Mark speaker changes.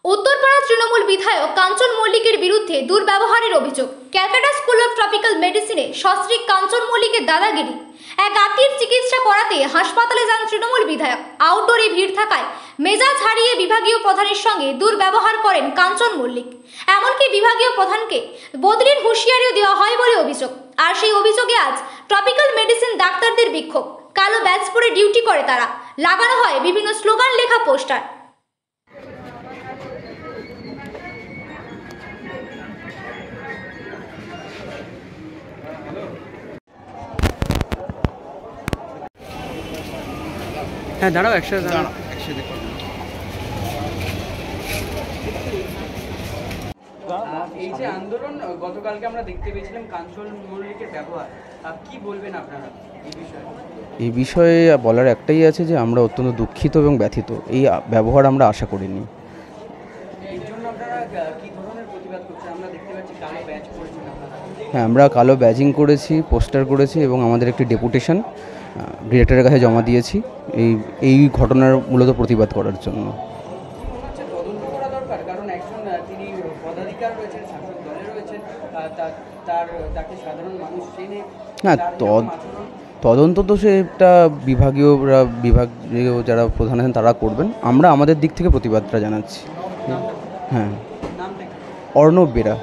Speaker 1: উত্তরপাড়া তৃণমূল বিধায়ক কাঞ্চন মল্লিকের বিরুদ্ধে দুর্ব্যবহারের অভিযোগ। ক্যালকাটা স্কুল অফ ট্রপিক্যাল মেডিসিনে সস্ত্রীক কাঞ্চন মল্লিকের দাদাগিরি। এক আত্মীয়ের চিকিৎসা করাতে হাসপাতালে যান তৃণমূল বিধায়ক। আউটডোরে ভিড় থাকায় মেজাজ হারিয়ে বিভাগীয় প্রধানের সঙ্গে দুর্ব্যবহার করেন কাঞ্চন মল্লিক। এমনকি বিভাগীয় প্রধানকে বদলির হুঁশিয়ারিও দেওয়া হয় বলে অভিযোগ। আর সেই অভিযোগে আজ ট্রপিক্যাল মেডিসিন ডাক্তারদের বিক্ষোভ। কালো ব্যাজ পরে ডিউটি করে তারা। লাগানো হয় বিভিন্ন স্লোগান লেখা পোস্টার।
Speaker 2: হ্যাঁ দাঁড়াও একসাথে
Speaker 3: এই যে আন্দোলন গতকালকে আমরা দেখতে পেয়েছিলাম কাঞ্চন মল্লিকের ব্যবহার, কি বলবেন আপনারা এই বিষয়ে?
Speaker 4: এই বিষয়ে বলার একটাই আছে যে আমরা অত্যন্ত দুঃখিত এবং ব্যথিত। এই ব্যবহার আমরা আশা করিনি।
Speaker 3: এর জন্য আপনারা কি ধরনের প্রতিবাদ করছেন? আমরা দেখতে পাচ্ছি কালো ব্যাজ করেছেন আপনারা।
Speaker 4: হ্যাঁ, আমরা কালো ব্যাজিং করেছি, পোস্টার করেছি এবং আমাদের একটি ডেপুটেশন ডিরেক্টরের কাছে জমা দিয়েছি এই ঘটনার মূলত প্রতিবাদ করার জন্য।
Speaker 3: তদন্ত করা দরকার, কারণ একজন তিনি পদাধিকার রয়েছেন, শাসক দলে রয়েছেন, তাকে সাধারণ মানুষ চেনে।
Speaker 4: না, তদন্ত তো সেটা বিভাগীয় যারা প্রধান আছেন তারা করবেন। আমরা আমাদের দিক থেকে প্রতিবাদটা জানাচ্ছি। হ্যাঁ, অর্ণব বেরা।